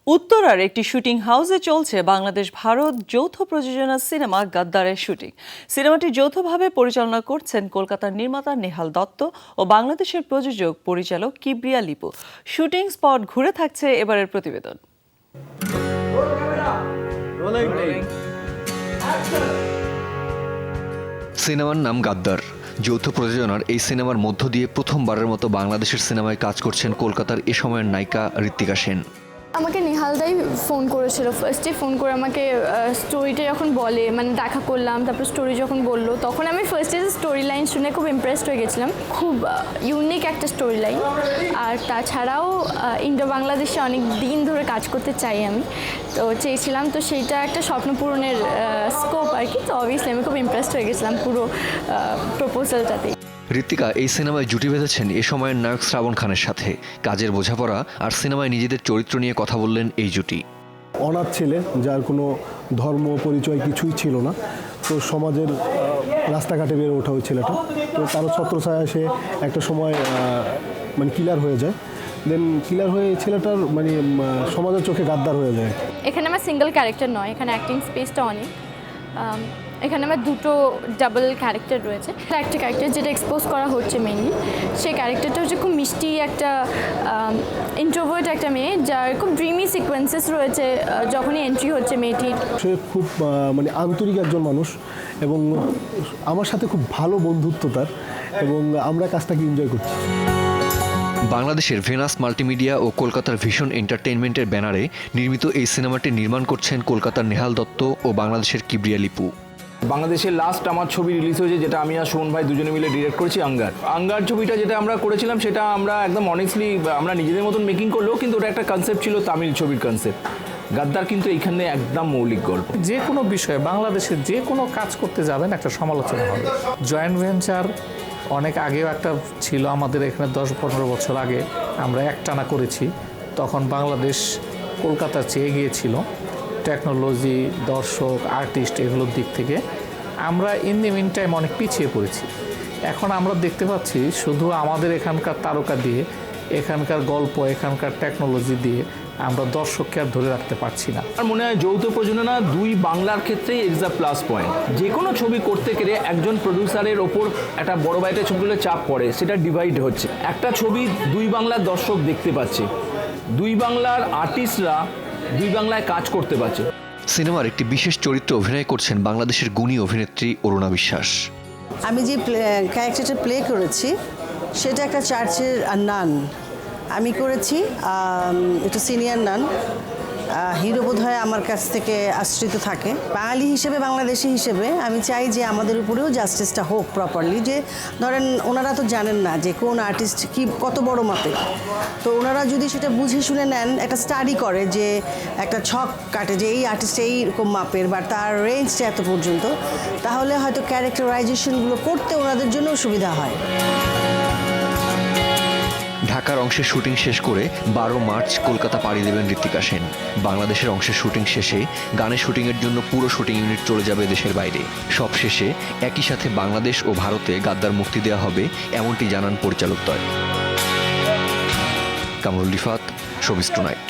উত্তরার একটি শুটিং হাউসে চলছে বাংলাদেশ ভারত যৌথ প্রযোজনা সিনেমা গাদ্দারের শুটিং। সিনেমাটি যৌথভাবে পরিচালনা করছেন কলকাতার নির্মাতা নেহাল দত্ত ও বাংলাদেশের প্রযোজক পরিচালক কিবরিয়া লিপু। শুটিং স্পট ঘুরে থাকছে এবারের প্রতিবেদন। সিনেমার নাম গাদ্দার। যৌথ প্রযোজনার এই সিনেমার মধ্য দিয়ে প্রথমবারের মতো বাংলাদেশের সিনেমায় কাজ করছেন কলকাতার এ সময়ের নায়িকা ঋত্বিকা সেন। আমাকে নেহালদাই ফোন করেছিল, ফার্স্টে ফোন করে আমাকে স্টোরিটা যখন বলে, মানে দেখা করলাম, তারপর স্টোরি যখন বললো, তখন আমি ফার্স্টে স্টোরি লাইন শুনে খুব ইমপ্রেসড হয়ে গেছিলাম। খুব ইউনিক একটা স্টোরি লাইন। আর তাছাড়াও ইন্ডো বাংলাদেশে অনেক দিন ধরে কাজ করতে চাই আমি, তো চেয়েছিলাম, তো সেইটা একটা স্বপ্ন পূরণের স্কোপ আর কি। তো অবভিয়াসলি আমি খুব ইমপ্রেসড হয়ে গেছিলাম পুরো প্রপোজালটাতেই। ঋত্বিকা এই সিনেমায় জুটি বেঁধেছেন এ সময়ের নায়ক শ্রাবণ খানের সাথে। কাজের বোঝাপড়া আর সিনেমায় নিজেদের চরিত্র নিয়ে কথা বললেন এই জুটি। অনাথ ছেলে, যার কোনো ধর্ম পরিচয় কিছুই ছিল না, তো সমাজের রাস্তাঘাটে বেড়ে ওঠা ওই ছেলেটা, তো তারও ছত্রছায়া সে একটা সময় মানে কিলার হয়ে যায়। দেন কিলার হয়ে এই ছেলেটার মানে সমাজের চোখে গাদ্দার হয়ে যায়। এখানে আমার সিঙ্গেল ক্যারেক্টার নয়, এখানে অ্যাক্টিং স্পেসটা অনেক। এখানে আমার দুটো ডাবল ক্যারেক্টার রয়েছে। একটা ক্যারেক্টার যেটা এক্সপোজ করা হচ্ছে মেইনলি, সেই ক্যারেক্টারটা হচ্ছে খুব মিষ্টি একটা ইন্ট্রোভার্ট একটা মেয়ে, যার খুব ড্রিমি সিকোয়েন্সেস রয়েছে যখনই এন্ট্রি হচ্ছে মেয়েটির। সে খুব মানে আন্তরিক একজন মানুষ এবং আমার সাথে খুব ভালো বন্ধুত্ব তার, এবং আমরা কাজটাকে এনজয় করছি। বাংলাদেশের ভেনাস মাল্টিমিডিয়া ও কলকাতার ভিশন এন্টারটেইনমেন্টের ব্যানারে নির্মিত এই সিনেমাটি নির্মাণ করছেন কলকাতার নেহাল দত্ত ও বাংলাদেশের কিবরিয়া লিপু। বাংলাদেশের লাস্ট আমার ছবি রিলিজ হয়েছে, যেটা আমি আর সুমন ভাই দুজনে মিলে ডিরেক্ট করেছি, আঙ্গার ছবিটা যেটা আমরা করেছিলাম, সেটা আমরা একদম অনেস্টলি আমরা নিজেদের মতন মেকিং করলেও কিন্তু ওটা একটা কনসেপ্ট ছিল, তামিল ছবির কনসেপ্ট। গাদ্দার কিন্তু এইখানে একদম মৌলিক গল্প। যে কোনো বিষয়ে বাংলাদেশের যে কোনো কাজ করতে যাবেন একটা সমালোচনা হবে। জয়েন্ট ভেঞ্চার অনেক আগেও একটা ছিল আমাদের এখানে, 10-15 বছর আগে আমরা একটানা করেছি। তখন বাংলাদেশ কলকাতার চেয়ে গিয়েছিল টেকনোলজি, দর্শক, আর্টিস্ট এগুলোর দিক থেকে। আমরা ইন দি মিন টাইম অনেক পিছিয়ে পড়েছি। এখন আমরা দেখতে পাচ্ছি শুধু আমাদের এখানকার তারকা দিয়ে, এখানকার গল্প, এখানকার টেকনোলজি দিয়ে আমরা দর্শককে আর ধরে রাখতে পারছি না। আমার মনে হয় যৌথ প্রযোজনা দুই বাংলার ক্ষেত্রেই ইটস আ প্লাস পয়েন্ট। যে কোনো ছবি করতে গেলে একজন প্রডিউসারের ওপর একটা বড় বাইরে ছবিগুলো চাপ পড়ে, সেটা ডিভাইড হচ্ছে। একটা ছবি দুই বাংলার দর্শক দেখতে পাচ্ছে, দুই বাংলার আর্টিস্টরা দুই বাংলায় কাজ করতে পারছে। সিনেমার একটি বিশেষ চরিত্রে অভিনয় করছেন বাংলাদেশের গুণী অভিনেত্রী অরুণা বিশ্বাস। আমি যে ক্যারেক্টারটা প্লে করেছি সেটা একটা চার্চের নান আমি করেছি, একটু সিনিয়র নান। হিরো বোধ হয় আমার কাছ থেকে আশ্রিত থাকে। বাঙালি হিসেবে, বাংলাদেশি হিসেবে আমি চাই যে আমাদের উপরেও জাস্টিসটা হোক প্রপারলি। যে ধরেন ওনারা তো জানেন না যে কোন আর্টিস্ট কি কত বড় মাপে, তো ওনারা যদি সেটা বুঝে শুনে নেন, একটা স্টাডি করে, যে একটা ছক কাটে যে এই আর্টিস্ট এইরকম মাপের বা তার রেঞ্জটা এত পর্যন্ত, তাহলে হয়তো ক্যারেক্টারাইজেশনগুলো করতে ওনাদের জন্য সুবিধা হয়। ঢাকার অংশের শুটিং শেষ করে 12 মার্চ কলকাতা পাড়ি দেবেন ঋত্বিকা সেন। বাংলাদেশের অংশের শুটিং শেষে গানের শুটিংয়ের জন্য পুরো শুটিং ইউনিট চলে যাবে দেশের বাইরে। সব শেষে একই সাথে বাংলাদেশ ও ভারতে গাদ্দার মুক্তি দেওয়া হবে, এমনটি জানান পরিচালকদ্বয়। Kamrul Rifat, showbiz tonight.